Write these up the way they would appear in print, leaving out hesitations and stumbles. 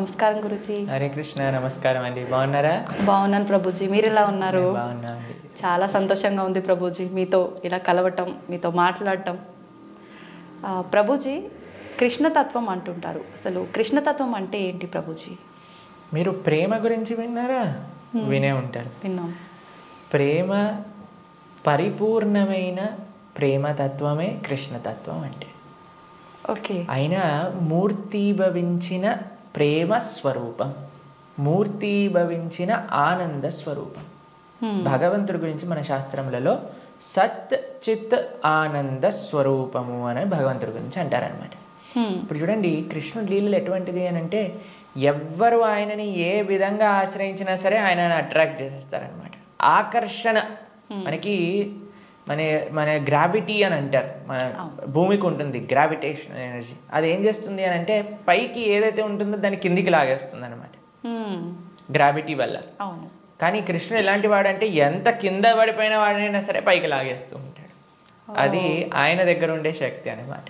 నమస్కారం గురుజీ. హరే కృష్ణ. నమస్కారం అండి. బాగున్నారా? బాగున్నాను ప్రభుజీ, మీరు ఎలా ఉన్నారు? బాగున్నా అండి. చాలా సంతోషంగా ఉంది ప్రభుజీ మీతో ఇలా కలవటం, మీతో మాట్లాడటం. ప్రభుజీ, కృష్ణతత్వం అంటుంటారు. అసలు కృష్ణతత్వం అంటే ఏంటి ప్రభుజీ? మీరు ప్రేమ గురించి విన్నారా? వినే ఉంటారు. విన్నాం. ప్రేమ పరిపూర్ణమైన ప్రేమతత్వమే కృష్ణతత్వం అంటే. ఓకే. అయినా మూర్తీభవించిన ప్రేమ స్వరూపం, మూర్తీభవించిన ఆనంద స్వరూపం. భగవంతుడి గురించి మన శాస్త్రములలో సత్ చిత్ ఆనంద స్వరూపము అని భగవంతుడి గురించి అంటారనమాట. ఇప్పుడు చూడండి, కృష్ణుడి లీలలు ఎటువంటిది అని అంటే, ఎవ్వరు ఆయనని ఏ విధంగా ఆశ్రయించినా సరే ఆయనని అట్రాక్ట్ చేసేస్తారనమాట. ఆకర్షణ మనకి మన మన గ్రావిటీ అని అంటారు. మన భూమికి ఉంటుంది గ్రావిటేషన్ ఎనర్జీ. అది ఏం చేస్తుంది అని అంటే, పైకి ఏదైతే ఉంటుందో దాన్ని కిందికి లాగేస్తుంది అనమాట గ్రావిటీ వల్ల. కానీ కృష్ణుడు ఎలాంటి వాడంటే, ఎంత కింద పడిపోయిన వాడైనా సరే పైకి లాగేస్తూ ఉంటాడు. అది ఆయన దగ్గర ఉండే శక్తి అనమాట.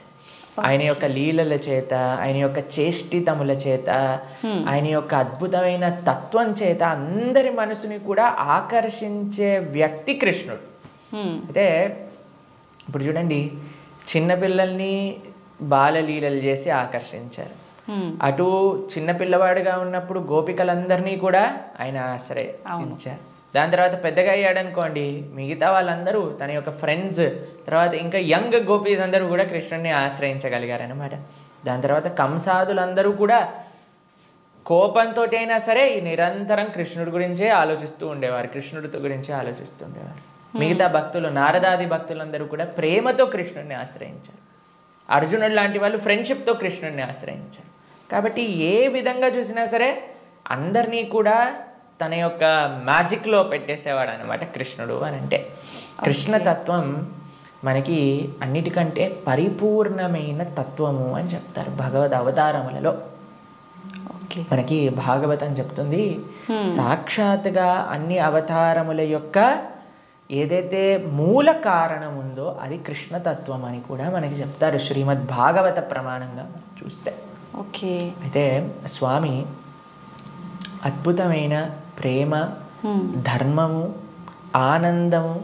ఆయన యొక్క లీలల చేత, ఆయన యొక్క చేష్టితముల చేత, ఆయన యొక్క అద్భుతమైన తత్వం చేత అందరి మనసుని కూడా ఆకర్షించే వ్యక్తి కృష్ణుడు. అయితే ఇప్పుడు చూడండి, చిన్నపిల్లల్ని బాలలీలలు చేసి ఆకర్షించారు. అటు చిన్నపిల్లవాడుగా ఉన్నప్పుడు గోపికలందరినీ కూడా ఆయన ఆశ్రయించారు. దాని తర్వాత పెద్దగా అయ్యాడనుకోండి, మిగతా వాళ్ళందరూ తన యొక్క ఫ్రెండ్స్, తర్వాత ఇంకా యంగ్ గోపీస్ అందరూ కూడా కృష్ణుడిని ఆశ్రయించగలిగారనమాట. దాని తర్వాత కంసాదులందరూ కూడా కోపంతో అయినా సరే నిరంతరం కృష్ణుడి గురించే ఆలోచిస్తూ ఉండేవారు, కృష్ణుడితో గురించే ఆలోచిస్తూ ఉండేవారు. మిగతా భక్తులు, నారదాది భక్తులందరూ కూడా ప్రేమతో కృష్ణుడిని ఆశ్రయించారు. అర్జునుడు లాంటి వాళ్ళు ఫ్రెండ్షిప్తో కృష్ణుడిని ఆశ్రయించారు. కాబట్టి ఏ విధంగా చూసినా సరే అందరినీ కూడా తన యొక్క మ్యాజిక్లో పెట్టేసేవాడు అనమాట కృష్ణుడు అని అంటే. కృష్ణతత్వం మనకి అన్నిటికంటే పరిపూర్ణమైన తత్వము అని చెప్తారు భగవద్ అవతారములలో. మనకి భాగవతం చెప్తుంది, సాక్షాత్గా అన్ని అవతారముల యొక్క ఏదైతే మూల కారణం ఉందో అది కృష్ణతత్వం అని కూడా మనకి చెప్తారు శ్రీమద్ భాగవత ప్రమాణంగా చూస్తే. ఓకే. అయితే స్వామి అద్భుతమైన ప్రేమ, ధర్మము, ఆనందము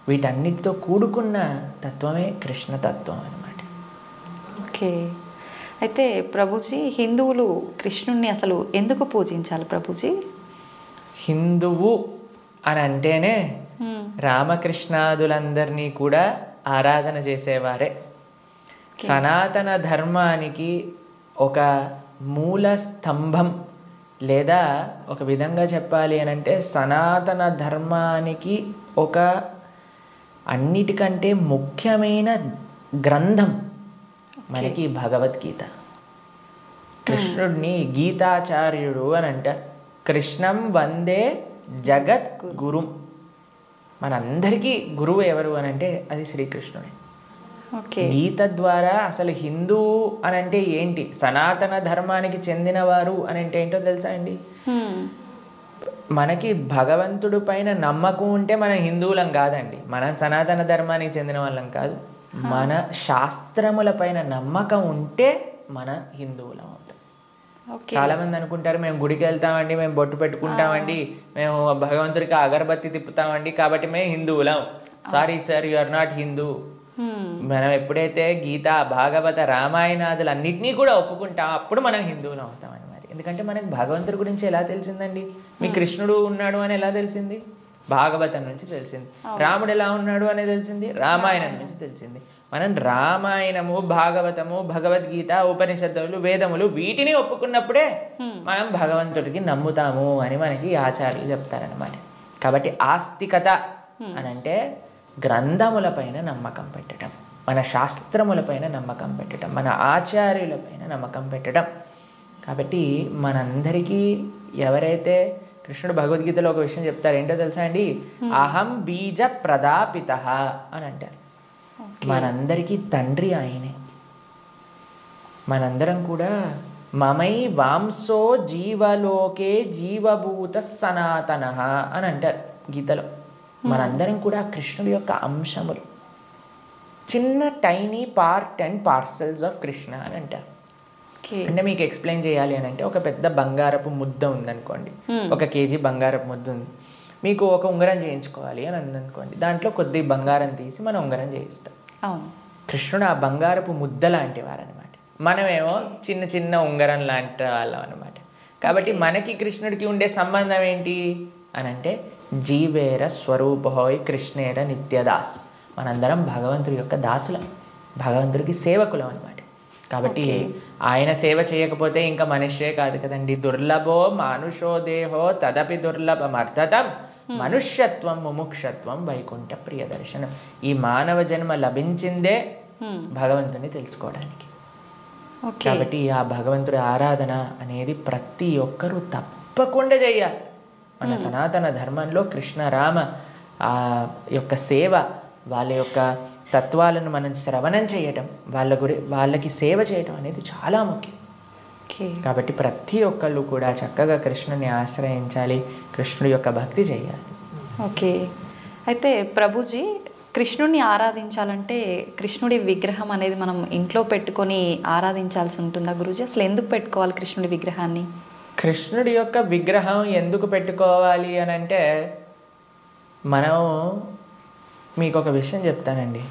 వీటన్నిటితో కూడుకున్న తత్వమే కృష్ణతత్వం అన్నమాట. ఓకే. అయితే ప్రభుజీ, హిందువులు కృష్ణుణ్ణి అసలు ఎందుకు పూజించాలి ప్రభుజీ? హిందువు అని అంటేనే రామకృష్ణాదులందరినీ కూడా ఆరాధన చేసేవారే. సనాతన ధర్మానికి ఒక మూల స్తంభం, లేదా ఒక విధంగా చెప్పాలి అని అంటే సనాతన ధర్మానికి ఒక అన్నిటికంటే ముఖ్యమైన గ్రంథం మనకి భగవద్గీత. కృష్ణుడిని గీతాచార్యుడు అని అంటారు. కృష్ణం వందే జగత్ గురుం. మనందరికీ గురువు ఎవరు అని అంటే అది శ్రీకృష్ణుడే. గీత ద్వారా అసలు హిందూ అని అంటే ఏంటి, సనాతన ధర్మానికి చెందినవారు అని అంటే ఏంటో తెలుసా అండి? మనకి భగవంతుడి పైన నమ్మకం ఉంటే మనం హిందువులం కాదండి, మనం సనాతన ధర్మానికి చెందిన వాళ్ళం కాదు. మన శాస్త్రముల పైన నమ్మకం ఉంటే మన హిందువులం అవుతాం. చాలా మంది అనుకుంటారు, మేము గుడికి వెళ్తామండి, మేము బొట్టు పెట్టుకుంటామండి, మేము భగవంతుడికి అగరబత్తి తిప్పుతామండి కాబట్టి మేము హిందువులం. Sorry sir, you are not Hindu. మనం ఎప్పుడైతే గీత, భాగవత, రామాయణాదులు అన్నిటినీ కూడా ఒప్పుకుంటాం అప్పుడు మనం హిందువులం అవుతాం అన్నమాట. ఎందుకంటే మనకి భగవంతుడి గురించి ఎలా తెలిసిందండి? మీ కృష్ణుడు ఉన్నాడు అని ఎలా తెలిసింది? భాగవతం నుంచి తెలిసింది. రాముడు ఎలా ఉన్నాడు అనేది తెలిసింది రామాయణం నుంచి తెలిసింది. మనం రామాయణము, భాగవతము, భగవద్గీత, ఉపనిషత్తులు, వేదములు వీటిని ఒప్పుకున్నప్పుడే మనం భగవంతుడికి నమ్ముతాము అని మనకి ఆచార్యులు చెప్తారనమాట. కాబట్టి ఆస్తికత అని అంటే గ్రంథములపైన నమ్మకం పెట్టడం, మన శాస్త్రములపైన నమ్మకం పెట్టడం, మన ఆచార్యులపైన నమ్మకం పెట్టడం. కాబట్టి మనందరికీ ఎవరైతే కృష్ణుడు భగవద్గీతలో ఒక విషయం చెప్తారు, ఏంటో తెలుసా అండి? అహం బీజ ప్రదాపిత అని అంటారు. మనందరికీ తండ్రి ఆయనే. మనందరం కూడా మమై వాంసో జీవలోకే జీవభూత సనాతన అని అంటారు గీతలో. మనందరం కూడా కృష్ణుడి యొక్క అంశములు, చిన్న tiny part and parcels of Krishna అని అంటారు. అంటే మీకు ఎక్స్ప్లెయిన్ చేయాలి అని అంటే ఒక పెద్ద బంగారపు ముద్ద ఉందనుకోండి, 1 కేజీ బంగారపు ముద్ద ఉంది, మీకు ఒక ఉంగరం చేయించుకోవాలి అని అందనుకోండి, దాంట్లో కొద్ది బంగారం తీసి మనం ఉంగరం చేయిస్తాం. అవును. కృష్ణుడు ఆ బంగారపు ముద్ద లాంటి వారనమాట, మనమేమో చిన్న చిన్న ఉంగరం లాంటి వాళ్ళం అనమాట. కాబట్టి మనకి కృష్ణుడికి ఉండే సంబంధం ఏంటి అని అంటే జీవేర స్వరూపహోయ్ కృష్ణేర నిత్యదాస్, మనందరం భగవంతుడి యొక్క దాసులం, భగవంతుడికి సేవకులం అనమాట. కాబట్టి ఆయన సేవ చేయకపోతే ఇంకా మనిషే కాదు కదండి. దుర్లభో మానుషో దేహో తదపి దుర్లభమర్థతం మనుష్యత్వం ముముక్షత్వం వైకుంఠ ప్రియదర్శనం. ఈ మానవ జన్మ లభించిందే భగవంతుని తెలుసుకోవడానికి. కాబట్టి ఆ భగవంతుడి ఆరాధన అనేది ప్రతి ఒక్కరూ తప్పకుండా చేయాలి. మన సనాతన ధర్మంలో కృష్ణ రామ ఆ యొక్క సేవ, వాళ్ళ యొక్క తత్వాలను మనం శ్రవణం చేయటం, వాళ్ళకి సేవ చేయటం అనేది చాలా ముఖ్యం. కాబట్టి ప్రతి ఒక్కళ్ళు కూడా చక్కగా కృష్ణుని ఆశ్రయించాలి, కృష్ణుడి యొక్క భక్తి చేయాలి. ఓకే. అయితే ప్రభుజీ, కృష్ణుడిని ఆరాధించాలంటే కృష్ణుడి విగ్రహం అనేది మనం ఇంట్లో పెట్టుకొని ఆరాధించాల్సి ఉంటుందా గురూజీ? అసలు ఎందుకు పెట్టుకోవాలి కృష్ణుడి విగ్రహాన్ని? కృష్ణుడి యొక్క విగ్రహం ఎందుకు పెట్టుకోవాలి అని అంటే, మనం మీకు ఒక విషయం చెప్తానండి.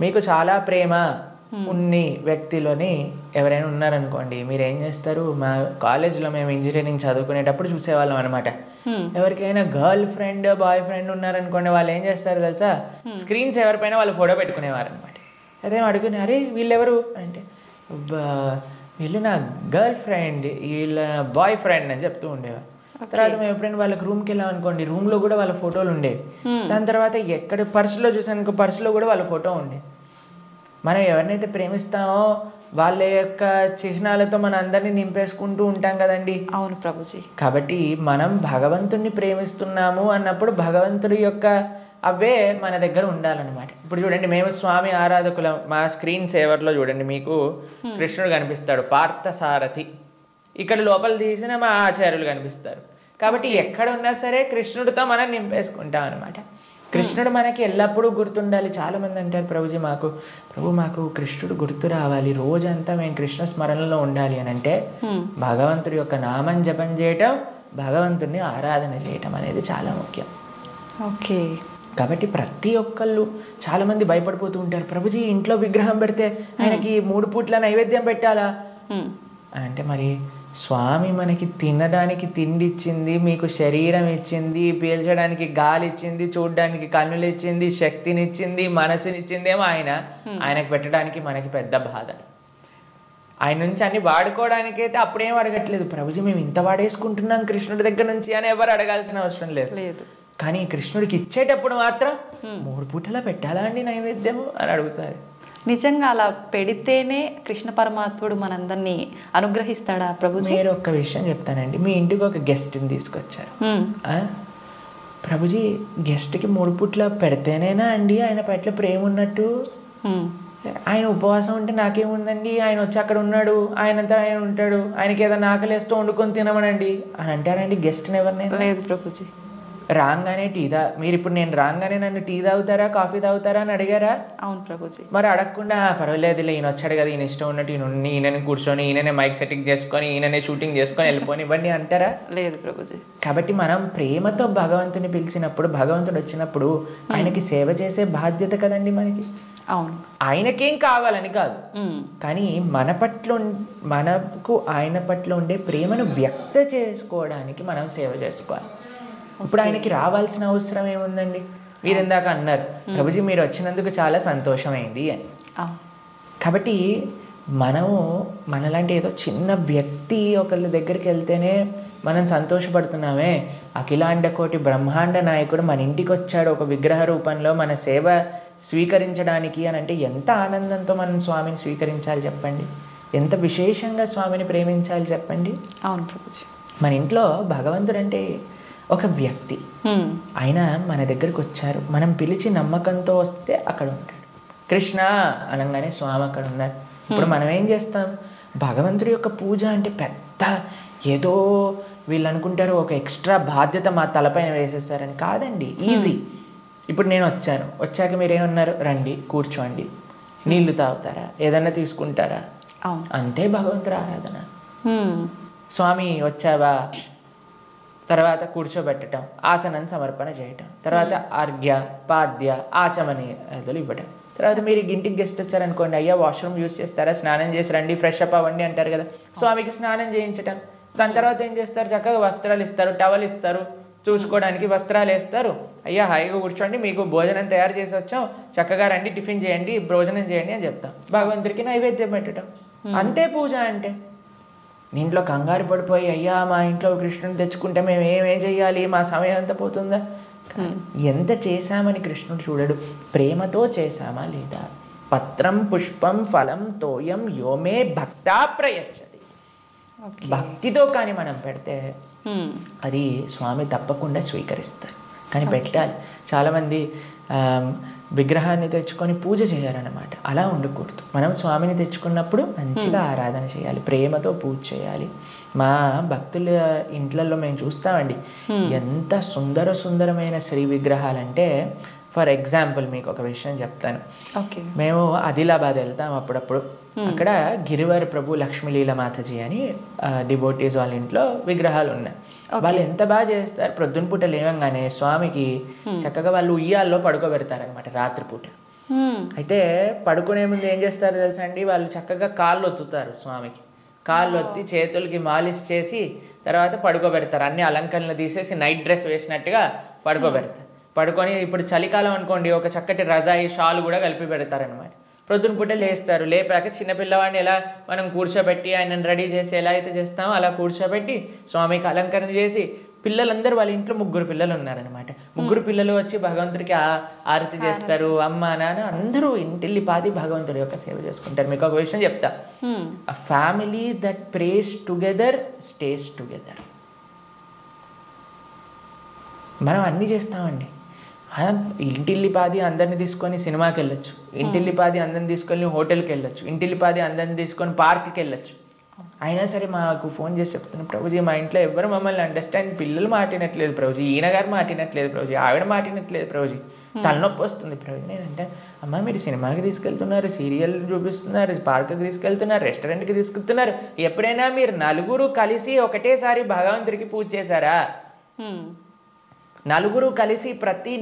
మీకు చాలా ప్రేమ ఉన్ని వ్యక్తిలోని ఎవరైనా ఉన్నారనుకోండి, మీరు ఏం చేస్తారు, మా కాలేజ్లో మేము ఇంజనీరింగ్ చదువుకునేటప్పుడు చూసేవాళ్ళం అనమాట. ఎవరికైనా గర్ల్ ఫ్రెండ్ బాయ్ ఫ్రెండ్ ఉన్నారనుకోండి, వాళ్ళు ఏం చేస్తారు తెలుసా, స్క్రీన్ సేవర్ పైన వాళ్ళు ఫోటో పెట్టుకునేవారు అనమాట. అదే అడుగుని, అరే వీళ్ళెవరు అంటే, వీళ్ళు నా గర్ల్ ఫ్రెండ్, వీళ్ళ బాయ్ ఫ్రెండ్ అని చెప్తూ ఉండేవారు. తర్వాత మేము ఎప్పుడైనా వాళ్ళకి రూమ్కి వెళ్ళాం అనుకోండి, రూమ్లో కూడా వాళ్ళ ఫోటోలు ఉండేవి. దాని తర్వాత ఎక్కడ పర్సులో చూసాను, పర్సులో కూడా వాళ్ళ ఫోటో ఉండేది. మనం ఎవరినైతే ప్రేమిస్తామో వాళ్ళ యొక్క చిహ్నాలతో మన అందరినీ నింపేసుకుంటూ ఉంటాం కదండి. అవును ప్రభుజీ. కాబట్టి మనం భగవంతుడిని ప్రేమిస్తున్నాము అన్నప్పుడు భగవంతుడి యొక్క అవే మన దగ్గర ఉండాలన్నమాట. ఇప్పుడు చూడండి, మేము స్వామి ఆరాధకులం. మా స్క్రీన్ సేవర్లో చూడండి, మీకు కృష్ణుడు కనిపిస్తాడు, పార్థసారథి. ఇక్కడ లోపల తీసిన మా ఆచార్యులు కనిపిస్తారు. కాబట్టి ఎక్కడ ఉన్నా సరే కృష్ణుడితో మనం నింపేసుకుంటాం అనమాట. కృష్ణుడు మనకి ఎల్లప్పుడూ గుర్తుండాలి. చాలామంది అంటారు, ప్రభుజీ మాకు కృష్ణుడు గుర్తు రావాలి, రోజంతా మేము కృష్ణ స్మరణలో ఉండాలి అని అంటే భగవంతుడి యొక్క నామం జపం చేయటం, భగవంతుడిని ఆరాధన చేయటం అనేది చాలా ముఖ్యం. ఓకే. కాబట్టి ప్రతి ఒక్కళ్ళు చాలామంది భయపడిపోతూ ఉంటారు, ప్రభుజీ ఇంట్లో విగ్రహం పెడితే ఆయనకి 3 పూట్ల నైవేద్యం పెట్టాలా అని అంటే, మరి స్వామి మనకి తినడానికి తిండి ఇచ్చింది, మీకు శరీరం ఇచ్చింది, పీల్చడానికి గాలి ఇచ్చింది, చూడడానికి కన్నులు ఇచ్చింది, శక్తిని ఇచ్చింది, మనసునిచ్చిందేమో ఆయనకు పెట్టడానికి మనకి పెద్ద బాధ. ఆయన నుంచి అన్ని వాడుకోవడానికి అయితే అప్పుడేం అడగట్లేదు, ప్రభుజీ మేము ఇంత వాడేసుకుంటున్నాం కృష్ణుడి దగ్గర నుంచి అని ఎవరు అడగాల్సిన అవసరం లేదు. కానీ కృష్ణుడికి ఇచ్చేటప్పుడు మాత్రం 3 పూటలా పెట్టాలా అండి నైవేద్యము అని అడుగుతారు. నిజంగా అలా పెడితేనే కృష్ణ పరమాత్ముడు మనందరినీ అనుగ్రహిస్తాడా ప్రభుజీ? మీరు ఒక్క విషయం చెప్తానండి. మీ ఇంటికి ఒక గెస్ట్ని తీసుకొచ్చారు, ప్రభుజీ గెస్ట్కి 3 పూట్ల పెడితేనేనా అండి ఆయన పట్ల ప్రేమ ఉన్నట్టు? ఆయన ఉపవాసం ఉంటే నాకేముందండి, ఆయన వచ్చి అక్కడ ఉన్నాడు, ఆయనంతా ఆయన ఉంటాడు, ఆయనకి ఏదైనా ఆకలేస్తూ వండుకొని తినమనండి అని అంటారండి గెస్ట్ని ఎవరినైనా? లేదు ప్రభుజీ. రాగానే మీరు ఇప్పుడు నేను రాగానే నన్ను టీ తాగుతారా కాఫీ తాగుతారా అని అడిగారా? అవును ప్రభుజీ. మరి అడగకుండా పర్వాలేదులే ఈయన వచ్చాడు కదా, ఈయన ఇష్టం ఉన్నట్టు ఈయనని కూర్చొని ఈయననే మైక్ సెట్టింగ్ చేసుకొని ఈయననే షూటింగ్ చేసుకొని వెళ్ళిపోని ఇవ్వండి అంటారా? లేదు ప్రభుజీ. కాబట్టి మనం ప్రేమతో భగవంతుని పిలిచినప్పుడు, భగవంతుడు వచ్చినప్పుడు ఆయనకి సేవ చేసే బాధ్యత కదండి మనకి. అవును. ఆయనకేం కావాలని కాదు, కానీ మనకు ఆయన పట్ల ఉండే ప్రేమను వ్యక్త చేసుకోవడానికి మనం సేవ చేసుకోవాలి. ఇప్పుడు ఆయనకి రావాల్సిన అవసరం ఏముందండి? మీరు ఇందాక అన్నారు, ప్రభుజీ మీరు వచ్చినందుకు చాలా సంతోషమైంది అని. కాబట్టి మనలాంటి ఏదో చిన్న వ్యక్తి ఒకళ్ళ దగ్గరికి వెళ్తేనే మనం సంతోషపడుతున్నామే, అఖిలాండ కోటి బ్రహ్మాండ నాయకుడు మన ఇంటికి వచ్చాడు ఒక విగ్రహ రూపంలో మన సేవ స్వీకరించడానికి అని అంటే ఎంత ఆనందంతో మనం స్వామిని స్వీకరించాలి చెప్పండి, ఎంత విశేషంగా స్వామిని ప్రేమించాలి చెప్పండి. అవును ప్రభుజీ. మన ఇంట్లో భగవంతుడు అంటే ఒక వ్యక్తి, ఆయన మన దగ్గరికి వచ్చారు, మనం పిలిచి నమ్మకంతో వస్తే అక్కడ ఉంటాడు. కృష్ణ అనగానే స్వామి అక్కడ ఉన్నారు. ఇప్పుడు మనం ఏం చేస్తాం, భగవంతుడి యొక్క పూజ అంటే పెద్ద ఏదో వీళ్ళు అనుకుంటారు ఒక ఎక్స్ట్రా బాధ్యత మా తలపైన వేసేస్తారని. కాదండి, ఈజీ. ఇప్పుడు నేను వచ్చాక మీరేమన్నారు, రండి కూర్చోండి, నీళ్లు తాగుతారా, ఏదన్నా తీసుకుంటారా, అవును. అంతే భగవంతుడి ఆరాధన. హ్మ్. స్వామి వచ్చావా, తర్వాత కూర్చోబెట్టడం, ఆసనం సమర్పణ చేయటం, తర్వాత అర్ఘ్య పాద్య ఆచమనీయాదులు ఇవ్వటం. తర్వాత మీరు ఇంటికి గెస్ట్ వచ్చారనుకోండి, అయ్యా వాష్రూమ్ యూస్ చేస్తారా, స్నానం చేసి రండి, ఫ్రెష్ అప్ అవ్వండి అంటారు కదా, స్వామికి స్నానం చేయించటం. దాని తర్వాత ఏం చేస్తారు, చక్కగా వస్త్రాలు ఇస్తారు, టవల్ ఇస్తారు, చూసుకోవడానికి వస్త్రాలు వేస్తారు. అయ్యా హాయిగా కూర్చోండి, మీకు భోజనం తయారు చేసి వచ్చాం, చక్కగా రండి, టిఫిన్ చేయండి, భోజనం చేయండి అని చెప్తాం. భగవంతుడికి నైవేద్యం పెట్టడం, అంతే పూజ అంటే. దీంట్లో కంగారు పడిపోయి అయ్యా మా ఇంట్లో కృష్ణుని తెచ్చుకుంటే మేము ఏమేం చెయ్యాలి, మా సమయం అంతా పోతుందా. ఎంత చేశామని కృష్ణుడు చూడడు, ప్రేమతో చేశామా లేదా. పత్రం పుష్పం ఫలం తోయం యోమే భక్తా ప్రయచ్చతి. భక్తితో కానీ మనం పెడితే అది స్వామి తప్పకుండా స్వీకరిస్తారు. కానీ పెట్టాలి. చాలామంది విగ్రహాన్ని తెచ్చుకొని పూజ చేయాలన్నమాట. అలా ఉండకూడదు. మనం స్వామిని తెచ్చుకున్నప్పుడు మంచిగా ఆరాధన చేయాలి, ప్రేమతో పూజ చేయాలి. మా భక్తుల ఇంట్లలో మేము చూస్తామండి, ఎంత సుందరమైన శ్రీ విగ్రహాలంటే. ఫర్ ఎగ్జాంపుల్ మీకు ఒక విషయం చెప్తాను. మేము ఆదిలాబాద్ వెళ్తాం అప్పుడప్పుడు. అక్కడ గిరివారి ప్రభు లక్ష్మీలీల మాతాజీ అని డివోటీస్ వాళ్ళ ఇంట్లో విగ్రహాలు ఉన్నాయి. వాళ్ళు ఎంత బాగా చేస్తారు, ప్రొద్దున పూట లేవంగానే స్వామికి చక్కగా వాళ్ళు ఉయ్యాల్లో పడుకోబెడతారనమాట రాత్రిపూట. అయితే పడుకునే ముందు ఏం చేస్తారో తెలుసా అండి, వాళ్ళు చక్కగా కాళ్ళు ఒత్తుతారు స్వామికి. కాళ్ళు ఒత్తి చేతులకి మాలిష్ చేసి తర్వాత పడుకోబెడతారు. అన్ని అలంకరణలు తీసేసి నైట్ డ్రెస్ వేసినట్టుగా పడుకోబెడతారు. పడుకొని ఇప్పుడు చలికాలం అనుకోండి, ఒక చక్కటి రజాయి షాల్ కూడా కలిపి పెడతారనమాట. ప్రొద్దున పూట లేస్తారు. లేపాక చిన్నపిల్లవాడిని ఎలా మనం కూర్చోబెట్టి ఆయనను రెడీ చేసి ఎలా అయితే చేస్తామో అలా కూర్చోబెట్టి స్వామికి అలంకరణ చేసి, పిల్లలందరూ వాళ్ళ ఇంట్లో 3 పిల్లలు ఉన్నారనమాట. 3 పిల్లలు వచ్చి భగవంతుడికి ఆరతి చేస్తారు. అమ్మ నాన్న అందరూ ఇంటిల్లిపాది భగవంతుడి యొక్క సేవ చేసుకుంటారు. మీకు ఒక విషయం చెప్తా, a family that praise together stays together. మనం అన్నీ చేస్తామండి. ఇంటిల్లిపాది అందరిని తీసుకొని సినిమాకి వెళ్ళొచ్చు, ఇంటిల్లిపాది అందరిని తీసుకొని హోటల్కి వెళ్ళొచ్చు, ఇంటిల్లిపాది అందరిని తీసుకొని పార్క్కి వెళ్ళొచ్చు. అయినా సరే మాకు ఫోన్ చేసి చెప్తున్నాం, ప్రభుజీ మా ఇంట్లో ఎవరు మమ్మల్ని అండర్స్టాండ్, పిల్లలు మాటినట్లేదు ప్రభుజీ, ఈయన గారు మాటినట్లేదు ప్రభుజీ, ఆవిడ మాటినట్లేదు ప్రభుజీ, తలనొప్పి వస్తుంది ప్రభుజీ. నేనంటే అమ్మ మీరు సినిమాకి తీసుకెళ్తున్నారు, సీరియల్ చూపిస్తున్నారు, పార్క్కి తీసుకెళ్తున్నారు, రెస్టారెంట్కి తీసుకెళ్తున్నారు, ఎప్పుడైనా మీరు నలుగురు కలిసి ఒకటేసారి భగవంతుడికి పూజ చేశారా? నలుగురు కలిసి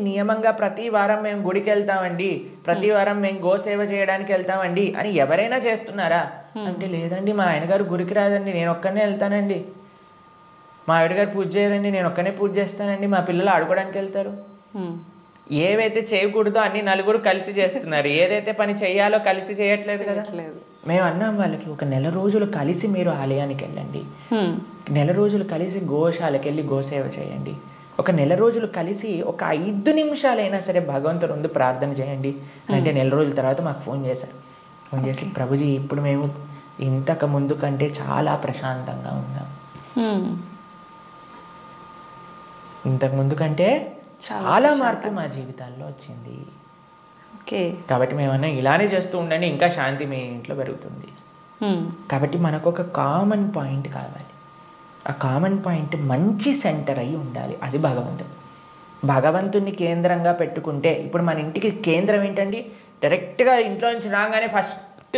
నియమంగా ప్రతి వారం మేము గుడికి వెళ్తామండి, ప్రతి వారం మేము గోసేవ చేయడానికి వెళ్తామండి అని ఎవరైనా చేస్తున్నారా అంటే, లేదండి మా ఆయన గారు గుడికి రాదండి, నేను ఒక్కనే వెళ్తానండి, మా ఆవిడ గారు పూజ చేయరండి, నేను ఒక్కనే పూజ చేస్తానండి, మా పిల్లలు ఆడుకోవడానికి వెళ్తారు. ఏవైతే చేయకూడదో అన్ని నలుగురు కలిసి చేస్తున్నారు, ఏదైతే పని చేయాలో కలిసి చేయట్లేదు కదా. మేము అన్నాం వాళ్ళకి, ఒక నెల రోజులు కలిసి మీరు ఆలయానికి వెళ్ళండి, నెల రోజులు కలిసి గోశాలకు వెళ్ళి గోసేవ చేయండి, ఒక నెల రోజులు కలిసి ఒక 5 నిమిషాలైనా సరే భగవంతుడు ముందు ప్రార్థన చేయండి అంటే, నెల రోజుల తర్వాత మాకు ఫోన్ చేశారు. ఫోన్ చేసి ప్రభుజీ ఇప్పుడు మేము ఇంతకు ముందు కంటే చాలా ప్రశాంతంగా ఉన్నాం, ఇంతకు ముందు కంటే చాలా మార్పు మా జీవితాల్లో వచ్చింది. కాబట్టి మేమన్నా ఇలానే చేస్తూ ఉండండి, ఇంకా శాంతి మీ ఇంట్లో పెరుగుతుంది. కాబట్టి మనకు ఒక కామన్ పాయింట్ కావాలి. ఆ కామన్ పాయింట్ మంచి సెంటర్ అయి ఉండాలి. అది భగవంతుడు. భగవంతుని కేంద్రంగా పెట్టుకుంటే, ఇప్పుడు మన ఇంటికి కేంద్రం ఏంటండి, డైరెక్ట్గా ఇంట్లో నుంచి రాగానే ఫస్ట్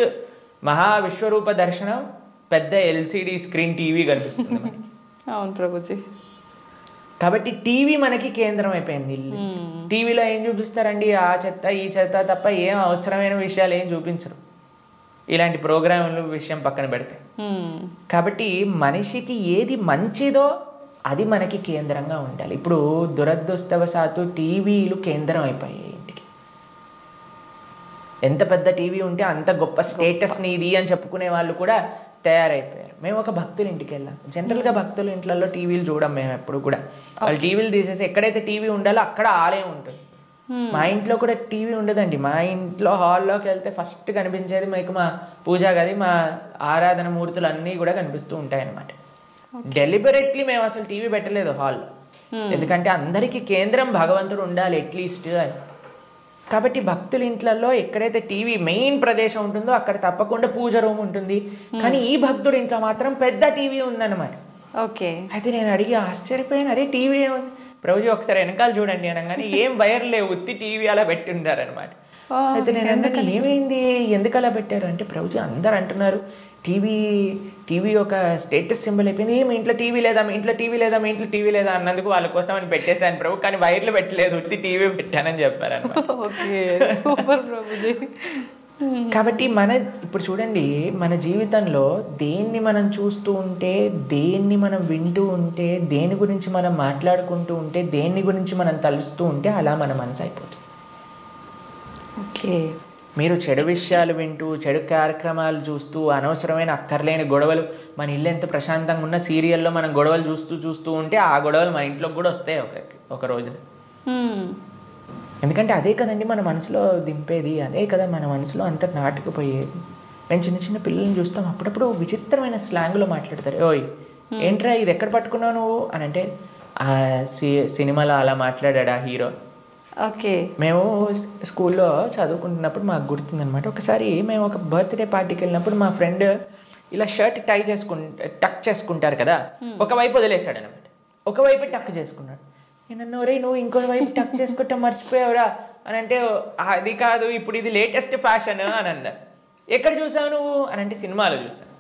మహావిశ్వరూప దర్శనం, పెద్ద LCD స్క్రీన్ టీవీ కనిపిస్తుంది మనకి. అవును ప్రభుజీ. కాబట్టి టీవీ మనకి కేంద్రం అయిపోయింది. టీవీలో ఏం చూపిస్తారండి, ఆ చెత్త ఈ చెత్త తప్ప ఏం అవసరమైన విషయాలు ఏం చూపించరు, ఇలాంటి ప్రోగ్రాములు విషయం పక్కన పెడితే. కాబట్టి మనిషికి ఏది మంచిదో అది మనకి కేంద్రంగా ఉండాలి. ఇప్పుడు దురదృష్టవశాత్తు టీవీలు కేంద్రం అయిపోయాయి ఇంటికి. ఎంత పెద్ద టీవీ ఉంటే అంత గొప్ప స్టేటస్ నీది అని చెప్పుకునే వాళ్ళు కూడా తయారైపోయారు. మేము ఒక భక్తుల ఇంటికి వెళ్ళాం. జనరల్గా భక్తుల ఇంట్లలో టీవీలు చూడం మేము ఎప్పుడు కూడా. వాళ్ళు టీవీలు తీసేసి ఎక్కడైతే టీవీ ఉండాలో అక్కడ ఆలయం ఉంటుంది. మా ఇంట్లో కూడా టీవీ ఉండదండి. మా ఇంట్లో హాల్లోకి వెళ్తే ఫస్ట్ కనిపించేది మీకు మా పూజా గది, మా ఆరాధన మూర్తులు అన్నీ కూడా కనిపిస్తూ ఉంటాయి అన్నమాట. డెలిబరేట్లీ మేము అసలు టీవీ పెట్టలేదు హాల్లో, ఎందుకంటే అందరికీ కేంద్రం భగవంతుడు ఉండాలి అట్లీస్ట్ అని. కాబట్టి భక్తుల ఇంట్లలో ఎక్కడైతే టీవీ మెయిన్ ప్రదేశం ఉంటుందో అక్కడ తప్పకుండా పూజ రూమ్ ఉంటుంది. కానీ ఈ భక్తుడి ఇంట్లో మాత్రం పెద్ద టీవీ ఉందన్నమాట. అయితే నేను అడిగి ఆశ్చర్యపోయాను, అదే టీవీ ఏముంది ప్రభుజీ ఒకసారి వెనకాల చూడండి అనగానే ఏం వైర్ లేవు, ఉత్తి టీవీ అలా పెట్టి ఉంటారనమాట. అయితే నేను అన్నట్టు ఏమైంది, ఎందుకు అలా పెట్టారు అంటే, ప్రభుజీ అందరు అంటున్నారు టీవీ ఒక స్టేటస్ సింబల్ అయిపోయింది. మీ ఇంట్లో టీవీ లేదా, మీ ఇంట్లో టీవీ లేదా, మీ ఇంట్లో టీవీ లేదా అన్నందుకు వాళ్ళ కోసం అని పెట్టేశాను ప్రభు, కానీ వైర్లు పెట్టలేదు, ఉత్తి టీవీ పెట్టానని చెప్పారన్నమాట. Okay, super Prabhuji. కాబట్టి ఇప్పుడు చూడండి, మన జీవితంలో దేన్ని మనం చూస్తూ ఉంటే, దేన్ని మనం వింటూ ఉంటే, దేని గురించి మనం మాట్లాడుకుంటూ ఉంటే, దేని గురించి మనం తలుస్తూ ఉంటే అలా మన మనసు అయిపోతుంది. ఓకే, మీరు చెడు విషయాలు వింటూ, చెడు కార్యక్రమాలు చూస్తూ, అనవసరమైన అక్కర్లేని గొడవలు, మన ఇల్లు ఎంత ప్రశాంతంగా ఉన్న సీరియల్లో మనం గొడవలు చూస్తూ ఉంటే ఆ గొడవలు మన ఇంట్లోకి కూడా వస్తాయి ఒక రోజున. ఎందుకంటే అదే కదండి మన మనసులో దింపేది, అదే కదా మన మనసులో అంత నాటుకుపోయేది. మేము చిన్న చిన్న పిల్లల్ని చూస్తాం, అప్పుడప్పుడు విచిత్రమైన స్లాంగ్లో మాట్లాడతారు. ఓయ్ ఏంట్రా ఇది ఎక్కడ పట్టుకున్నావు నువ్వు అని అంటే, ఆ సినిమాలో అలా మాట్లాడా హీరో. ఓకే. మేము స్కూల్లో చదువుకుంటున్నప్పుడు మాకు గుర్తుందనమాట, ఒకసారి మేము ఒక బర్త్డే పార్టీకి వెళ్ళినప్పుడు మా ఫ్రెండ్ ఇలా షర్ట్ టక్ చేసుకుంటారు కదా, ఒకవైపు వదిలేశాడు అనమాట, ఒకవైపు టక్ చేసుకున్నాడు. నేను రే నువ్వు ఇంకో వైపు టక్ చేసుకుంటా మర్చిపోయావురా అని అంటే, అది కాదు ఇప్పుడు ఇది లేటెస్ట్ ఫ్యాషన్ అని అన్నారు. ఎక్కడ చూసావు నువ్వు అని అంటే, సినిమాలో చూసాను.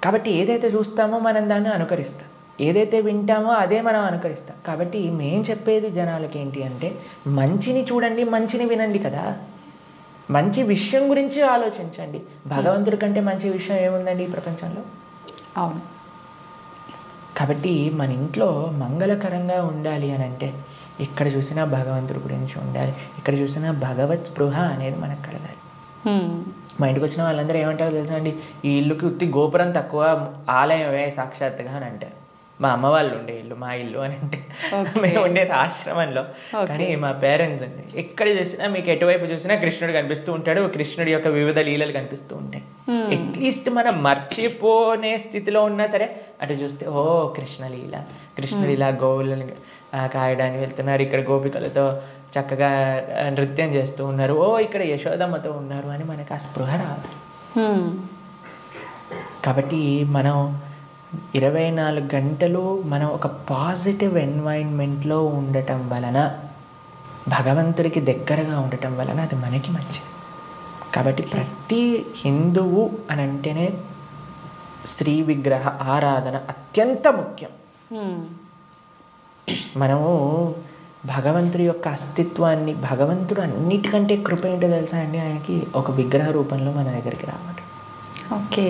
కాబట్టి ఏదైతే చూస్తామో మనం దాన్ని అనుకరిస్తాం, ఏదైతే వింటామో అదే మనం అనుకరిస్తాం. కాబట్టి మేం చెప్పేది జనాలకి ఏంటి అంటే, మంచిని చూడండి, మంచిని వినండి కదా, మంచి విషయం గురించి ఆలోచించండి. భగవంతుడి కంటే మంచి విషయం ఏముందండి ఈ ప్రపంచంలో? అవును. కాబట్టి మన ఇంట్లో మంగళకరంగా ఉండాలి అని అంటే, ఇక్కడ చూసినా భగవంతుడి గురించి ఉండాలి, ఇక్కడ చూసినా భగవత్ స్పృహ అనేది మనకు కలగాలి. మా ఇంటికి వచ్చిన వాళ్ళందరూ ఏమంటారో తెలుసా అండి, ఈ ఇల్లుకి ఉత్తి గోపురం తక్కువ, ఆలయమే సాక్షాత్తుగా అని అంటారు. మా అమ్మ వాళ్ళు ఉండే ఇల్లు మా ఇల్లు అని అంటే, మేము ఉండేది ఆశ్రమంలో, కానీ మా పేరెంట్స్ ఉండే. ఎక్కడ చూసినా మీకు ఎటువైపు చూసినా కృష్ణుడు కనిపిస్తూ ఉంటాడు, కృష్ణుడి యొక్క వివిధ లీలలు కనిపిస్తూ ఉంటాయి. అట్లీస్ట్ మనం మర్చిపోనే స్థితిలో ఉన్నా సరే అటు చూస్తే, ఓ కృష్ణలీల, కృష్ణుడు ఇలా గోవులను కాయడానికి వెళ్తున్నారు, ఇక్కడ గోపికలతో చక్కగా నృత్యం చేస్తూ ఉన్నారు, ఓ ఇక్కడ యశోదమ్మతో ఉన్నారు అని మనకు ఆ స్పృహ రావాలి. కాబట్టి మనం 24 గంటలు మనం ఒక పాజిటివ్ ఎన్వైరన్మెంట్లో ఉండటం వలన, భగవంతుడికి దగ్గరగా ఉండటం వలన అది మనకి మంచిది. కాబట్టి ప్రతి హిందువు అని అంటేనే శ్రీ విగ్రహ ఆరాధన అత్యంత ముఖ్యం. మనము భగవంతుడి యొక్క అస్తిత్వాన్ని, భగవంతుడు అన్నిటికంటే కృప ఏంటో తెలుసా అండి, ఆయనకి ఒక విగ్రహ రూపంలో మన దగ్గరికి రావడం. ఓకే.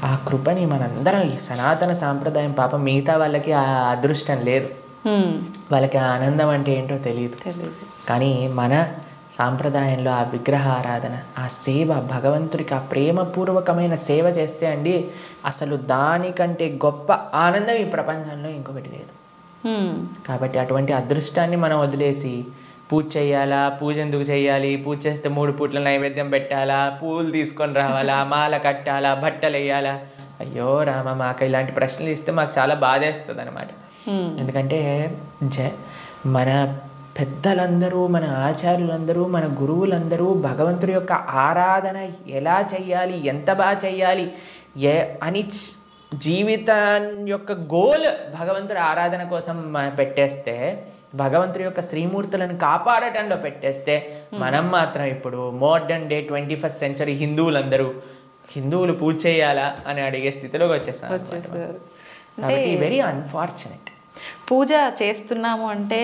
ఆ కృపని మనందరం, ఈ సనాతన సాంప్రదాయం పాపం మిగతా వాళ్ళకి ఆ అదృష్టం లేదు, వాళ్ళకి ఆ ఆనందం అంటే ఏంటో తెలియదు. కానీ మన సాంప్రదాయంలో ఆ విగ్రహ ఆరాధన, ఆ సేవ, భగవంతుడికి ఆ ప్రేమపూర్వకమైన సేవ చేస్తే అండి, అసలు దానికంటే గొప్ప ఆనందం ఈ ప్రపంచంలో ఇంకొకటి లేదు. కాబట్టి అటువంటి అదృష్టాన్ని మనం వదిలేసి పూజ చేయాలా, పూజ ఎందుకు చేయాలి, పూజ చేస్తే 3 పూట్ల నైవేద్యం పెట్టాలా, పూలు తీసుకొని రావాలా, మాల కట్టాలా, బట్టలు వేయాలా, అయ్యో రామ, మాకు ఇలాంటి ప్రశ్నలు ఇస్తే మాకు చాలా బాధేస్తుంది అనమాట. ఎందుకంటే మన పెద్దలందరూ, మన ఆచార్యులందరూ, మన గురువులందరూ భగవంతుడి యొక్క ఆరాధన ఎలా చెయ్యాలి, ఎంత బాగా చెయ్యాలి అని జీవితం యొక్క గోల్ భగవంతుడి ఆరాధన కోసం పెట్టేస్తే, భగవంతుడి యొక్క శ్రీమూర్తులను కాపాడటంలో పెట్టేస్తే, మనం మాత్రం ఇప్పుడు మోడర్న్ డే 21st సెంచరీ హిందువులు పూజ చేయాలా అని అడిగే స్థితిలోకి వచ్చేసారు. కాబట్టి వెరీ అన్ఫార్చునేట్. పూజ చేస్తున్నాము అంటే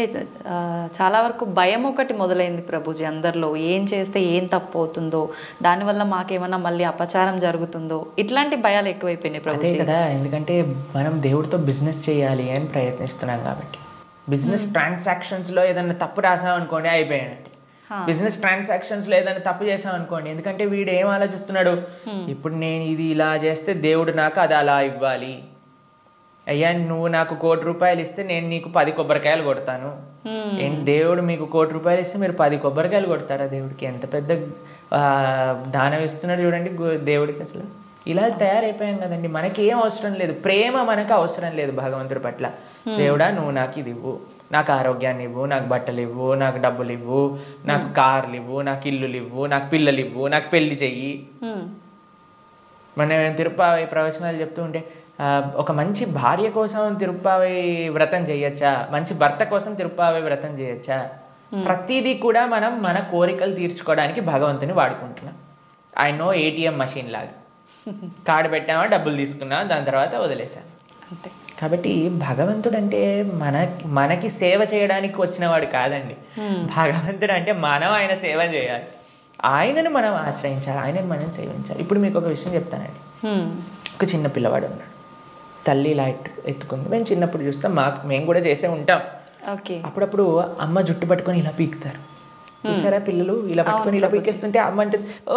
చాలా వరకు భయం ఒకటి మొదలైంది ప్రభుజీ అందరిలో. ఏం చేస్తే ఏం తప్పు అవుతుందో, దానివల్ల మాకేమన్నా మళ్ళీ అపచారం జరుగుతుందో, ఇట్లాంటి భయాలు ఎక్కువైపోయినాయి ప్రభుజీ. అదే కదా, ఎందుకంటే మనం దేవుడితో బిజినెస్ చేయాలి అని ప్రయత్నిస్తున్నాం కాబట్టి. బిజినెస్ ట్రాన్సాక్షన్స్లో ఏదైనా తప్పు రాసాం అనుకోండి, అయిపోయానండి. బిజినెస్ ట్రాన్సాక్షన్స్లో ఏదైనా తప్పు చేసాం అనుకోండి, ఎందుకంటే వీడు ఏం ఆలోచిస్తున్నాడు, ఇప్పుడు నేను ఇది ఇలా చేస్తే దేవుడు నాకు అది అలా ఇవ్వాలి, అయ్యా నువ్వు నాకు 1 కోటి రూపాయలు ఇస్తే నేను నీకు 10 కొబ్బరికాయలు కొడతాను. ఏంటి దేవుడు మీకు 1 కోటి రూపాయలు ఇస్తే మీరు 10 కొబ్బరికాయలు కొడతారా? దేవుడికి ఎంత పెద్ద దానం ఇస్తున్నాడు చూడండి దేవుడికి. అసలు ఇలా తయారైపోయాం కదండి. మనకి ఏం అవసరం లేదు, ప్రేమ మనకు అవసరం లేదు భగవంతుడి పట్ల. దేవుడా నువ్వు నాకు ఇది ఇవ్వు, నాకు ఆరోగ్యాన్ని ఇవ్వు, నాకు బట్టలు ఇవ్వు, నాకు డబ్బులు ఇవ్వు, నాకు కార్లు ఇవ్వు, నాకు ఇల్లులు ఇవ్వు, నాకు పిల్లలు ఇవ్వు, నాకు పెళ్లి చెయ్యి. మనం తిరుపతి ప్రవచనాలు చెప్తూ ఉంటే, ఒక మంచి భార్య కోసం తిరుప్పావై వ్రతం చేయొచ్చా, మంచి భర్త కోసం తిరుప్పావై వ్రతం చేయొచ్చా? ప్రతిదీ కూడా మనం మన కోరికలు తీర్చుకోవడానికి భగవంతుని వాడుకుంటున్నాం. ఐ నో ATM మషిన్ లాగా. కార్డు పెట్టామా, డబ్బులు తీసుకున్నామా, దాని తర్వాత వదిలేసాం అంతే. కాబట్టి భగవంతుడు అంటే మనకి సేవ చేయడానికి వచ్చినవాడు కాదండి. భగవంతుడు అంటే మనం ఆయన సేవ చేయాలి, ఆయనను మనం ఆశ్రయించాలి, ఆయనను మనం సేవించాలి. ఇప్పుడు మీకు ఒక విషయం చెప్తానండి. ఒక చిన్న పిల్లవాడు ఉన్నాడు, తల్లి ఇలా ఎత్తుకుంది. మేము చిన్నప్పుడు చూస్తాం, మేము కూడా చేసే ఉంటాం. అప్పుడప్పుడు అమ్మ జుట్టు పట్టుకొని ఇలా పీకుతారు చూసారా, పిల్లలు ఇలా పట్టుకొని ఇలా పీకేస్తుంటే అమ్మ అంటే ఓ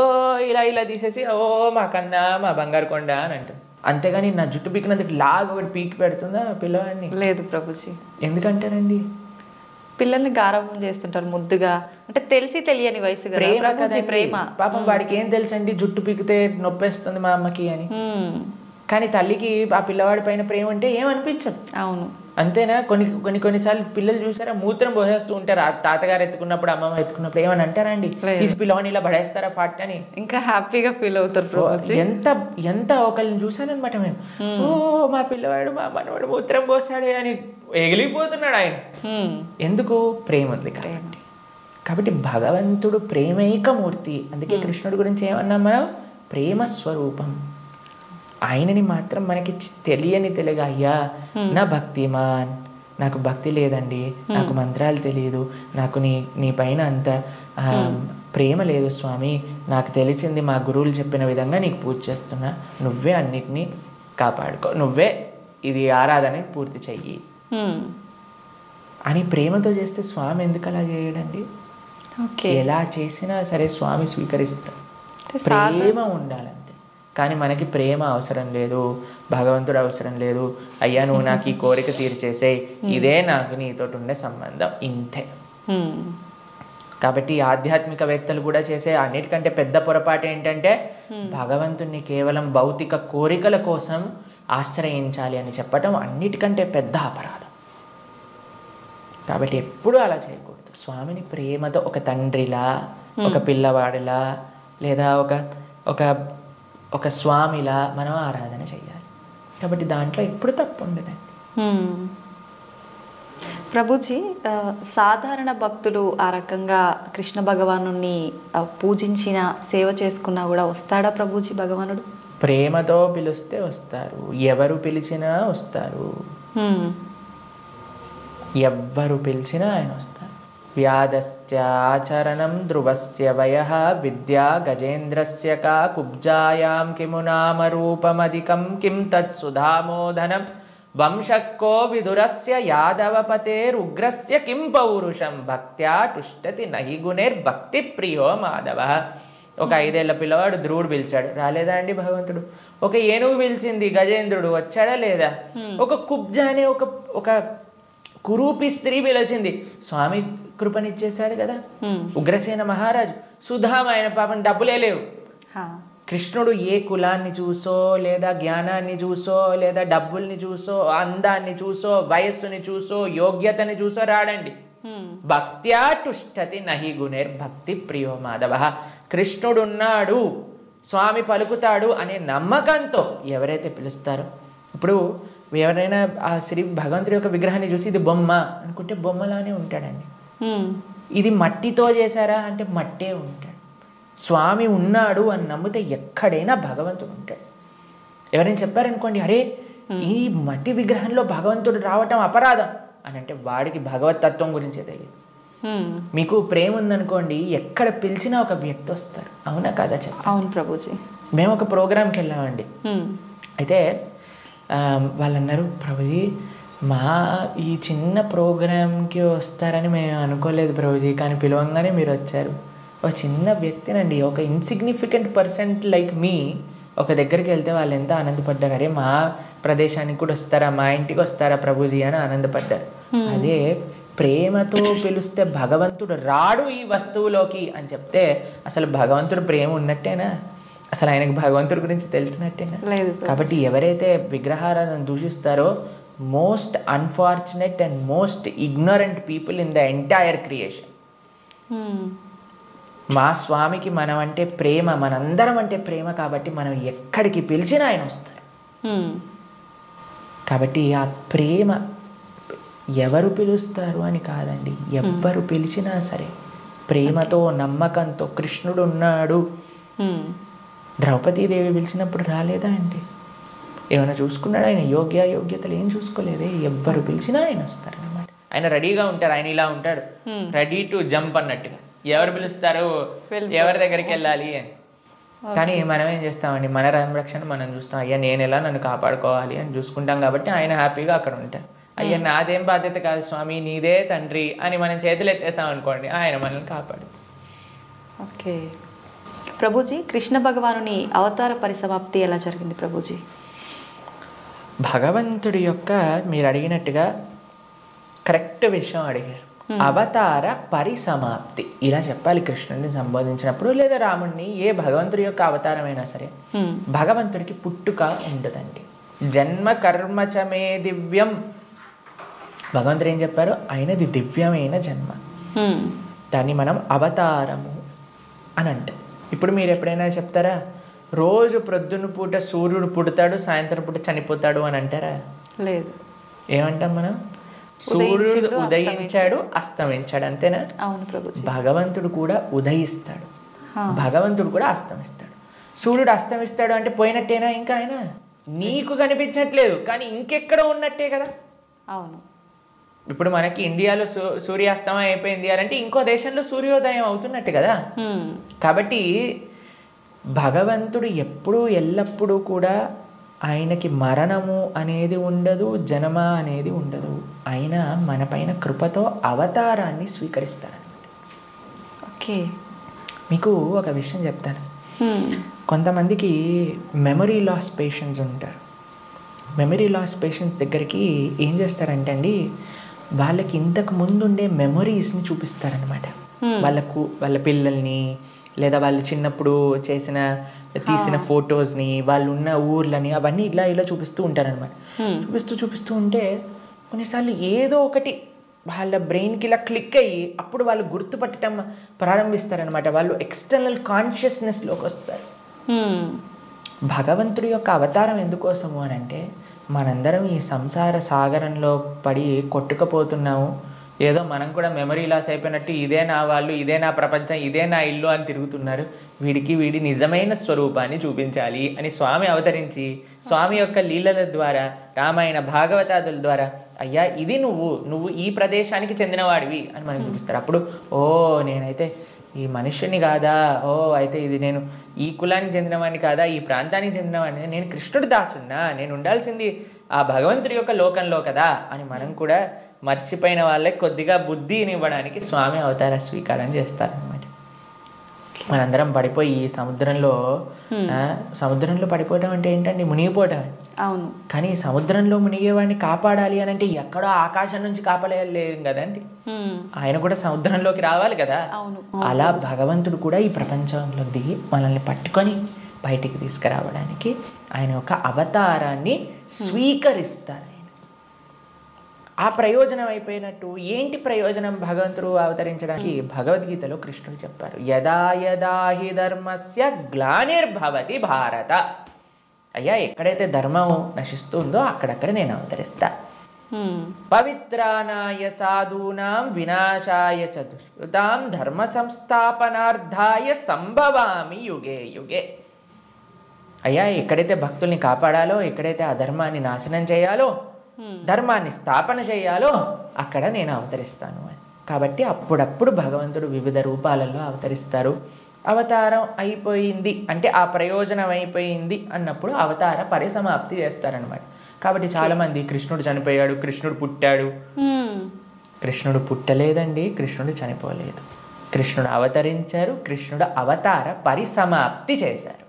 ఇలా తీసేసి ఓ మా కన్నా మా బంగారు కొండ అని అంటుంది. అంతేగాని నా జుట్టు పీకినందుకు లాగా ఒకటి పీకి పెడుతుందా పిల్లవాడిని? లేదు ప్రభుజీ. ఎందుకంటారండి? పిల్లల్ని గారాబం చేస్తుంటారు ముద్దుగా, అంటే తెలిసి తెలియని వయసు కదా, ప్రేమ. పాపం వాడికి ఏం తెలుసండి జుట్టు పీకితే నొప్పేస్తుంది మా అమ్మకి అని. కానీ తల్లికి ఆ పిల్లవాడి పైన ప్రేమ అంటే ఏమనిపించదు. అవును, అంతేనా? కొన్నిసార్లు పిల్లలు చూసారా మూత్రం పోసేస్తూ ఉంటారు, తాతగారు ఎత్తుకున్నప్పుడు అమ్మమ్మ ఎత్తుకున్నప్పుడు ఏమని అంటారా అండి? తీసి పిల్లవాడిని ఇలా పడేస్తారా పాట అని ఇంకా హ్యాపీగా ఫీల్ అవుతారు. ఎంత ఒకళ్ళని చూసానమాట మేము, ఓ మా పిల్లవాడు మా మనవాడు మూత్రం పోసాడే అని ఎగిలిపోతున్నాడు ఆయన. ఎందుకు? ప్రేమ ఉంది కాబట్టి భగవంతుడు ప్రేమైకమూర్తి. అందుకే కృష్ణుడి గురించి ఏమన్నాం మనం? ప్రేమ స్వరూపం. ఆయనని మాత్రం మనకి తెలియని తెలుగు, అయ్యా నా భక్తిమాన్, నాకు భక్తి లేదండి, నాకు మంత్రాలు తెలియదు, నాకు నీ పైన అంత ప్రేమ లేదు స్వామి, నాకు తెలిసింది మా గురువులు చెప్పిన విధంగా నీకు పూజ చేస్తున్నా, నువ్వే అన్నిటినీ కాపాడుకో, నువ్వే ఇది ఆరాధన పూర్తి చెయ్యి అని ప్రేమతో చేస్తే స్వామి ఎందుకు అలా చేయడండి? ఎలా చేసినా సరే స్వామి స్వీకరిస్తా. ప్రేమ ఉండాలంతే. కానీ మనకి ప్రేమ అవసరం లేదు, భగవంతుడు అవసరం లేదు. అయ్యా నువ్వు నాకు ఈ కోరిక తీర్చేసేయ్, ఇదే నాకు నీతో ఉండే సంబంధం, ఇంతే. కాబట్టి ఆధ్యాత్మికవేత్తలు కూడా చేసే అన్నిటికంటే పెద్ద పొరపాటు ఏంటంటే భగవంతుణ్ణి కేవలం భౌతిక కోరికల కోసం ఆశ్రయించాలి అని చెప్పటం అన్నిటికంటే పెద్ద అపరాధం. కాబట్టి ఎప్పుడూ అలా చేయకూడదు. స్వామిని ప్రేమతో ఒక తండ్రిలా, ఒక పిల్లవాడిలా, లేదా ఒక స్వామిలా మనం ఆరాధన చేయాలి. కాబట్టి దాంట్లో ఎప్పుడు తప్పు ఉండదండి. ప్రభుజీ, సాధారణ భక్తులు ఆ రకంగా కృష్ణ భగవాను పూజించిన సేవ చేసుకున్నా కూడా వస్తాడా ప్రభుజీ భగవానుడు? ప్రేమతో పిలిస్తే వస్తారు, ఎవరు పిలిచినా వస్తారు, ఎవ్వరు పిలిచినా ఆయన వస్తారు. వ్యాధస్య ఆచరణం ధ్రువస్య వయః విద్యా గజేంద్రస్య కా కుబ్జాయాం కిము నామ రూపమధికం కిం తత్సుధామోదనం వంశక్కో విదురస్య యాదవపతేరుగ్రస్య కిం పౌరుషం భక్త్యా టుష్టతి నహి గుణైర్భక్తి ప్రియో మాధవ. ఒక 5 ఏళ్ల పిల్లవాడు ధ్రువుడు పిలిచాడు, రాలేదా అండి భగవంతుడు? ఒక ఏనుగు పిలిచింది గజేంద్రుడు, వచ్చాడా లేదా? ఒక కుబ్జ అనే ఒక కురూపి స్త్రీ పిలిచింది, స్వామి కృపనిచ్చేశాడు కదా. ఉగ్రసేన మహారాజు, సుధామ, ఆయన పాపం డబ్బులే లేవు. కృష్ణుడు ఏ కులాన్ని చూసో, లేదా జ్ఞానాన్ని చూసో, లేదా డబ్బుల్ని చూసో, అందాన్ని చూసో, వయస్సుని చూసో, యోగ్యతని చూసో రాడండి. భక్త్యా టుష్టతి నహి గుణైర్భక్తి ప్రియో మాధవ. కృష్ణుడున్నాడు, స్వామి పలుకుతాడు అనే నమ్మకంతో ఎవరైతే పిలుస్తారో, ఇప్పుడు ఎవరైనా ఆ శ్రీ భగవంతుడి యొక్క విగ్రహాన్ని చూసి ఇది బొమ్మ అనుకుంటే బొమ్మలానే ఉంటాడండి. ఇది మట్టితో చేశారా అంటే మట్టే ఉంటాడు. స్వామి ఉన్నాడు అని నమ్మితే ఎక్కడైనా భగవంతుడు ఉంటాడు. ఎవరైనా చెప్పారనుకోండి, అరే ఈ మట్టి విగ్రహంలో భగవంతుడు రావటం అపరాధం అని అంటే వాడికి భగవతత్వం గురించే తెలియదు. మీకు ప్రేమ ఉందనుకోండి, ఎక్కడ పిలిచినా ఒక వ్యక్తి వస్తారు. అవునా కాదా చెప్పండి? అవును ప్రభుజీ. మేము ఒక ప్రోగ్రామ్కి వెళ్ళామండి. అయితే వాళ్ళు అన్నారు, ప్రభుజీ మా ఈ చిన్న ప్రోగ్రామ్కి వస్తారని మేము అనుకోలేదు ప్రభుజీ, కానీ పిలవంగానే మీరు వచ్చారు. ఒక చిన్న వ్యక్తినండి, ఒక ఇన్సిగ్నిఫికెంట్ పర్సెంట్ లైక్ మీ ఒక దగ్గరికి వెళ్తే వాళ్ళు ఎంత ఆనందపడ్డారు. అరే మా ప్రదేశానికి కూడా వస్తారా, మా ఇంటికి వస్తారా ప్రభుజీ అని ఆనందపడ్డారు. అదే ప్రేమతో పిలిస్తే భగవంతుడు రాడు ఈ వస్తువులోకి అని చెప్తే అసలు భగవంతుడు ప్రేమ ఉన్నట్టేనా? అసలు ఆయనకు భగవంతుడి గురించి తెలిసినట్టేనా? కాబట్టి ఎవరైతే విగ్రహారాధన దూషిస్తారో most unfortunate and most ignorant people in the entire creation. మా స్వామికి మనం అంటే ప్రేమ, మనందరం అంటే ప్రేమ, కాబట్టి మనం ఎక్కడికి పిలిచినా ఆయన వస్తారు. కాబట్టి ఆ ప్రేమ ఎవరు పిలుస్తారు అని కాదండి, ఎవ్వరు పిలిచినా సరే ప్రేమతో నమ్మకంతో కృష్ణుడు ఉన్నాడు ద్రౌపదీదేవి పిలిచినప్పుడు రాలేదా అండి? ఏమైనా చూసుకున్నాడు ఆయన? యోగ్యతలు ఏం చూసుకోలేదే. ఎవ్వరు పిలిచినా ఆయన వస్తారనమాట. ఆయన రెడీగా ఉంటారు. ఆయన ఇలా ఉంటాడు, రెడీ టు జంప్ అన్నట్టుగా. ఎవరు పిలుస్తారు, ఎవరి దగ్గరికి వెళ్ళాలి అని. కానీ మనం ఏం చేస్తామండి, మన సంరక్షణ మనం చూస్తాం. అయ్యా నేను ఎలా నన్ను కాపాడుకోవాలి అని చూసుకుంటాం. కాబట్టి ఆయన హ్యాపీగా అక్కడ ఉంటారు. అయ్యా నాదేం బాధ్యత కాదు స్వామి, నీదే తండ్రి అని మనం చేతులు ఎత్తేసాం అనుకోండి, ఆయన మనల్ని కాపాడు. ఓకే ప్రభుజీ, కృష్ణ భగవానుని అవతార పరిసమాప్తి ఎలా జరిగింది ప్రభుజీ? భగవంతుడి యొక్క, మీరు అడిగినట్టుగా కరెక్ట్ విషయం అడిగారు. అవతార పరిసమాప్తి ఇలా చెప్పాలి కృష్ణుడిని సంబోధించినప్పుడు, లేదా రాముడిని. ఏ భగవంతుడి యొక్క అవతారమైనా సరే భగవంతుడికి పుట్టుక ఉండదండి. జన్మ కర్మచమే దివ్యం. భగవంతుడు ఏం చెప్పారు? ఆయనది దివ్యమైన జన్మ. దాన్ని మనం అవతారము అని అంటే. ఇప్పుడు మీరు ఎప్పుడైనా చెప్తారా, రోజు ప్రొద్దున పూట సూర్యుడు పుడతాడు, సాయంత్రం పూట చనిపోతాడు అని అంటారా? లేదు. ఏమంటాం మనం? సూర్యుడు ఉదయించాడు, అస్తమించాడు, అంతేనా? అవును ప్రభుజీ. భగవంతుడు కూడా ఉదయిస్తాడు, భగవంతుడు కూడా అస్తమిస్తాడు. సూర్యుడు అస్తమిస్తాడు అంటే పోయినట్టేనా? ఇంకా ఆయన నీకు కనిపించట్లేదు, కానీ ఇంకెక్కడ ఉన్నట్టే కదా. అవును. ఇప్పుడు మనకి ఇండియాలో సూర్యాస్తమయం అయిపోయింది అంటే ఇంకో దేశంలో సూర్యోదయం అవుతున్నట్టు కదా. కాబట్టి భగవంతుడు ఎప్పుడూ ఎల్లప్పుడూ కూడా ఆయనకి మరణము అనేది ఉండదు, జన్మ అనేది ఉండదు. ఆయన మన పైన కృపతో అవతారాన్ని స్వీకరిస్తారనమాట. ఓకే, మీకు ఒక విషయం చెప్తాను. కొంతమందికి మెమరీ లాస్ పేషెంట్స్ ఉంటారు. మెమరీ లాస్ పేషెంట్స్ దగ్గరికి ఏం చేస్తారంటే అండి, వాళ్ళకి ఇంతకు ముందు ఉండే మెమరీస్ని చూపిస్తారనమాట. వాళ్ళ పిల్లల్ని, లేదా వాళ్ళు చిన్నప్పుడు తీసిన ఫొటోస్ని, వాళ్ళు ఉన్న ఊర్లని, అవన్నీ ఇలా చూపిస్తూ ఉంటారనమాట. చూపిస్తూ ఉంటే కొన్నిసార్లు ఏదో ఒకటి వాళ్ళ బ్రెయిన్కి ఇలా క్లిక్ అయ్యి అప్పుడు వాళ్ళు గుర్తుపట్టడం ప్రారంభిస్తారనమాట. వాళ్ళు ఎక్స్టర్నల్ కాన్షియస్నెస్లోకి వస్తారు. భగవంతుడి యొక్క అవతారం ఎందుకోసము అని అంటే, మనందరం ఈ సంసార సాగరంలో పడి కొట్టుకుపోతున్నాము. ఏదో మనం కూడా మెమరీ లాస్ అయిపోయినట్టు ఇదే నా వాళ్ళు, ఇదే నా ప్రపంచం, ఇదే నా ఇల్లు అని తిరుగుతున్నారు. వీడి నిజమైన స్వరూపాన్ని చూపించాలి అని స్వామి అవతరించి, స్వామి యొక్క లీలల ద్వారా, రామాయణ భాగవతాదుల ద్వారా, అయ్యా ఇది నువ్వు ఈ ప్రదేశానికి చెందినవాడివి అని మనకు చూపిస్తారు. అప్పుడు నేనైతే ఈ మనుష్యుని కాదా, అయితే ఇది నేను ఈ కులానికి చెందినవాడిని కాదా, ఈ ప్రాంతానికి చెందినవాడిని, నేను కృష్ణుడి దాసున్నా, నేను ఉండాల్సింది ఆ భగవంతుడి యొక్క లోకంలో కదా అని మనం కూడా మర్చిపోయిన వాళ్ళకి కొద్దిగా బుద్ధినివ్వడానికి స్వామి అవతార స్వీకారం చేస్తారనమాట. మనందరం పడిపోయి సముద్రంలో పడిపోవడం అంటే ఏంటండి? మునిగిపోవటం. అవును. కానీ సముద్రంలో మునిగేవాడిని కాపాడాలి అని అంటే ఎక్కడో ఆకాశం నుంచి కాపాడలేం కదండి, ఆయన కూడా సముద్రంలోకి రావాలి కదా. అలా భగవంతుడు కూడా ఈ ప్రపంచంలో దిగి మనల్ని పట్టుకొని బయటికి తీసుకురావడానికి ఆయన యొక్క అవతారాన్ని స్వీకరిస్తారు. ఆ ప్రయోజనం అయిపోయినట్టు ఏంటి ప్రయోజనం భగవంతుడు అవతరించడానికి? భగవద్గీతలో కృష్ణుడు చెప్పారు, యదా యదా హి ధర్మస్య గ్లానిర్భవతి భారత. అయ్యా ఎక్కడైతే ధర్మం నశిస్తుందో అక్కడక్కడ నేను అవతరిస్తా. పవిత్రానాయ సాధూనాం వినాశాయ చ దుష్కృతాం ధర్మ సంస్థాపనార్థాయ సంభవామి యుగే యుగే. అయ్యా ఎక్కడైతే భక్తుల్ని కాపాడాలో, ఎక్కడైతే అధర్మాన్ని నాశనం చేయాలో, ధర్మాన్ని స్థాపన చేయాలో అక్కడ నేను అవతరిస్తాను అని. కాబట్టి అప్పుడప్పుడు భగవంతుడు వివిధ రూపాలలో అవతరిస్తారు. అవతారం అయిపోయింది అంటే, ఆ ప్రయోజనం అయిపోయింది అన్నప్పుడు అవతార పరిసమాప్తి చేస్తారనమాట. కాబట్టి చాలామంది కృష్ణుడు చనిపోయాడు, కృష్ణుడు పుట్టాడు. కృష్ణుడు పుట్టలేదండి, కృష్ణుడు చనిపోలేదు. కృష్ణుడు అవతరించారు, కృష్ణుడు అవతార పరిసమాప్తి చేశారు.